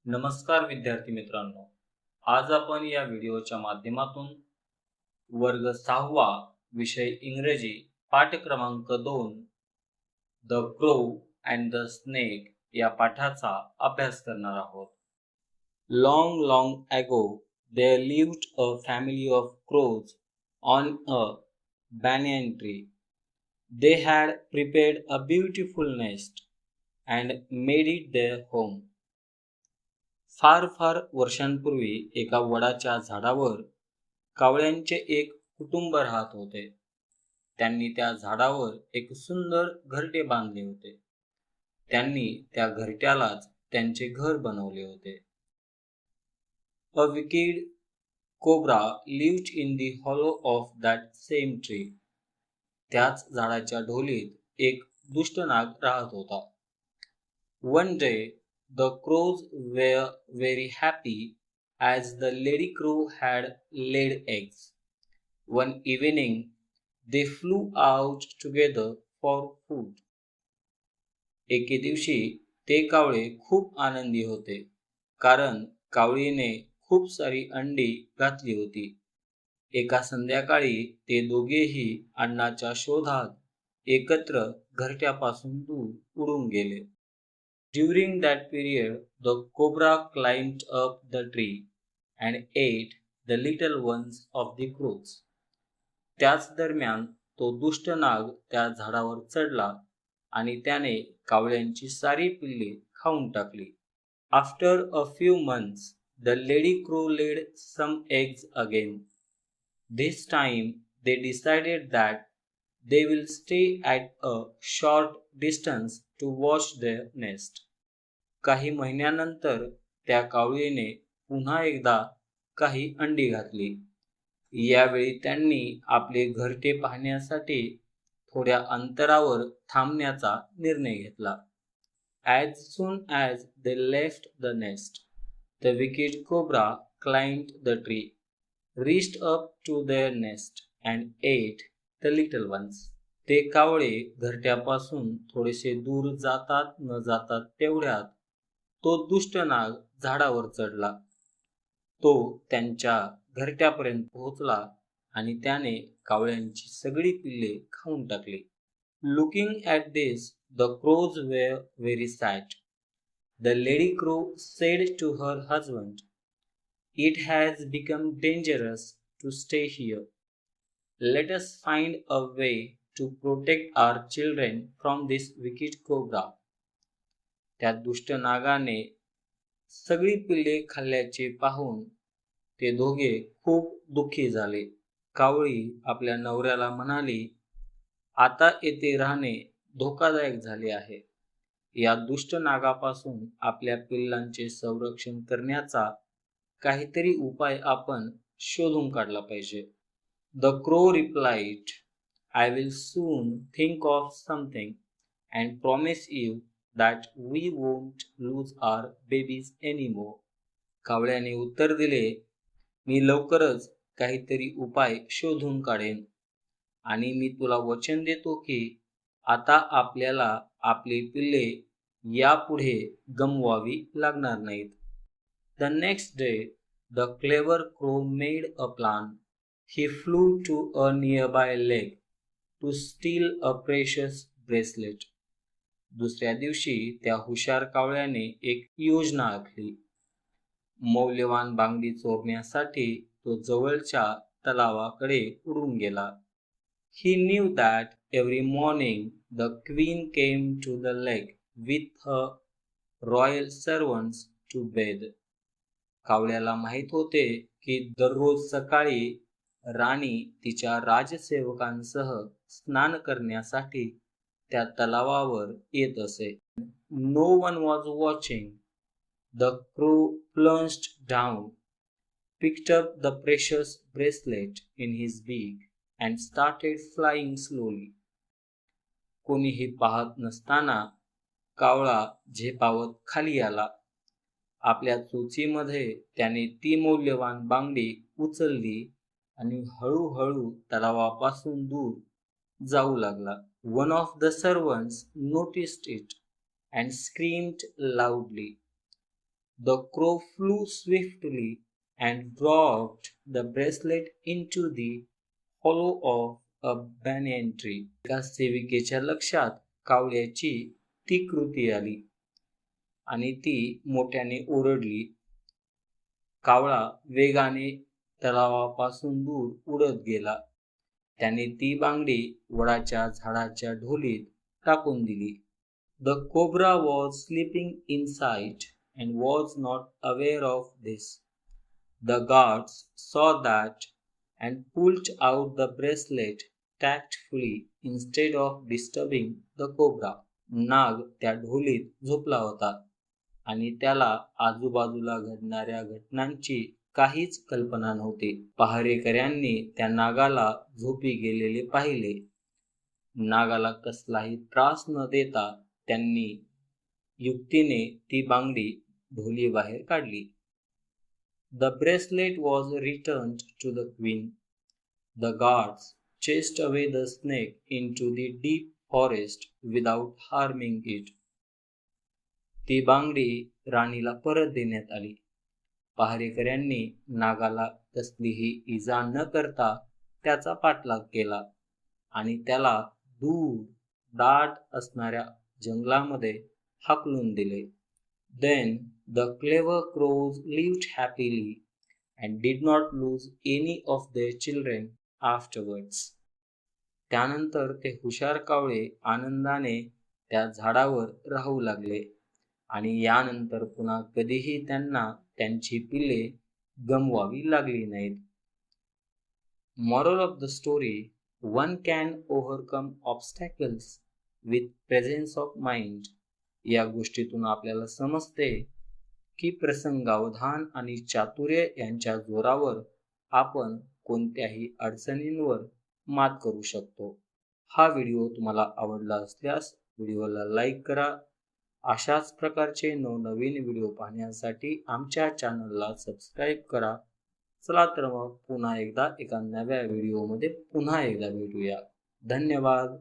नमस्कार विद्यार्थी मित्रांनो. आज आपण या व्हिडिओच्या माध्यमातून वर्ग 6वा विषय इंग्रजी पाठ क्रमांक 2 the crow and the snake या पाठाचा अभ्यास करणार आहोत. Long, long ago, there lived a family of crows on a banyan tree. They had prepared a beautiful nest and made it their home. फार फार वर्षांपूर्वी एका वडाच्या झाडावर कावळ्यांचे एक कुटुंब राहत होते. त्यांनी त्या झाडावर एक सुंदर घरटे बांधले होते. त्यांनी त्या घरट्यालाच त्यांचे घर बनवले होते. A wicked cobra lived in the hollow of that same tree. त्याच झाडाच्या ढोलीत एक दुष्ट नाग राहत होता. One day the crows were very happy as the lady crow had laid eggs. One evening they flew out together for food. एके दिवशी ते कावळे खूप आनंदी होते, कारण कावळीने खूप सारी अंडी घातली होती. एका संध्याकाळी ते दोघेही अन्नाच्या शोधात एकत्र घरट्यापासून दूर उडून गेले. During that period, the cobra climbed up the tree and ate the little ones of the crows. त्याच दरम्यान तो दुष्ट नाग त्या झाडावर चढला आणि त्याने कावळ्यांची सारी पिल्ले खाऊन टाकली. After a few months, the lady crow laid some eggs again. This time they decided that they will stay at a short distance to watch their nest. काही महिन्यानंतर त्या कावळीने पुन्हा एकदा काही अंडी घातली. यावेळी त्यांनी आपले घरटे पाहण्यासाठी थोड्या अंतरावर थांबण्याचा निर्णय घेतला. As soon as they left the nest, the wicked cobra climbed the tree, reached up to their nest and ate the little ones. ते कावळे घरट्यापासून थोडेसे दूर जातात न जातात तेवढ्यात तो दुष्ट नाग झाडावर चढला. तो त्यांच्या घरट्यापर्यंत पोहोचला आणि त्याने कावळ्यांची सगळी पिल्ले खाऊन टाकली. Looking at this, the crows were very sad. The lady crow said to her husband, "It has become dangerous to stay here. Let us find a way to protect our children from this wicked cobra." त्या दुष्ट नागाने सगळी पिल्ले खाल्ल्याचे पाहून ते दोघे खूप दुःखी झाले. कावळी आपल्या नवऱ्याला म्हणाली, "आता येथे राहणे धोकादायक झाले आहे. या दुष्ट नागापासून आपल्या पिल्लांचे संरक्षण करण्याचा काहीतरी उपाय आपण शोधून काढला पाहिजे." The crow replied, "I will soon think of something and promise you that we won't lose our babies anymore." कावळ्याने उत्तर दिले, "मी लवकरच काहीतरी उपाय शोधून काढेन आणि मी तुला वचन देतो की आता आपल्याला आपली पिल्ले यापुढे गमवावी लागणार नाहीत." The next day, the clever crow made a plan. He flew to a nearby lake to steal a precious bracelet. दुसऱ्या दिवशी त्या हुशार कावळ्याने एक योजना आखली. मौल्यवान बांगडी चोरण्यासाठी तो जवळच्या तलावाकडे उडून गेला. He knew that every morning the queen came to the lake with her royal servants to bathe. कावळ्याला माहित होते की दररोज सकाळी राणी तिच्या राजसेवकांसह स्नान करण्यासाठी त्या तलावावर येत असे. No one was watching. The crow plunged down, picked up the precious bracelet in his beak and started flying slowly. कोणीही पाहत नसताना कावळा झेपावत खाली आला. आपल्या चोचीमध्ये त्याने ती मौल्यवान बांगडी उचलली आणि हळूहळू तलावापासून दूर जाऊ लागला. One of the servants noticed it and screamed loudly, The crow flew swiftly and dropped the bracelet into the hollow of a banyan tree. एका सेविकेच्या लक्षात कावळ्याची ती कृती आली आणि ती मोठ्याने ओरडली. कावळा वेगाने तलावापासून दूर उडत गेला. त्याने ती बांगडी वडाच्या झाडाच्या ढोलीत टाकून दिली. The cobra was sleeping inside and was not aware of this. The guards saw that and pulled out the bracelet tactfully instead of disturbing the cobra. नाग त्या ढोलीत झोपला होता आणि त्याला आजूबाजूला घडणाऱ्या घटनांची काहीच कल्पना नव्हती. पहारेकऱ्यांनी त्या नागाला झोपी गेलेले पाहिले. नागाला कसलाही त्रास न देता त्यांनी युक्तीने ती बांगडी ढोलीबाहेर काढली. The bracelet was returned to the queen. The guards chased away the snake into the deep forest without harming it. ती बांगडी राणीला परत देण्यात आली. पहारेकऱ्यांनी नागाला कसलीही इजा न करता त्याचा पाठलाग केला आणि त्याला दूर दाट असणाऱ्या जंगलामध्ये हाकलून दिले. Then the clever crows lived happily and did not lose any of their children afterwards. त्यानंतर ते हुशार कावळे आनंदाने त्या झाडावर राहू लागले आणि यानंतर पुन्हा कधीही त्यांना त्यांची पिल्ले गमवावी लागली नाहीत. Moral of the story: one can overcome obstacles with presence of mind. या गोष्टीतून आपल्याला समजते की प्रसंगावधान आणि चातुर्य यांच्या जोरावर आपण कोणत्याही अडचणींवर मात करू शकतो. हा व्हिडिओ तुम्हाला आवडला असल्यास व्हिडिओला लाईक करा. अशाच प्रकारचे नवनवीन व्हिडिओ पाहण्यासाठी आमच्या चॅनलला सबस्क्राईब करा. चला तर मग पुन्हा एकदा एका नव्या व्हिडिओमध्ये पुन्हा एकदा भेटूया. धन्यवाद.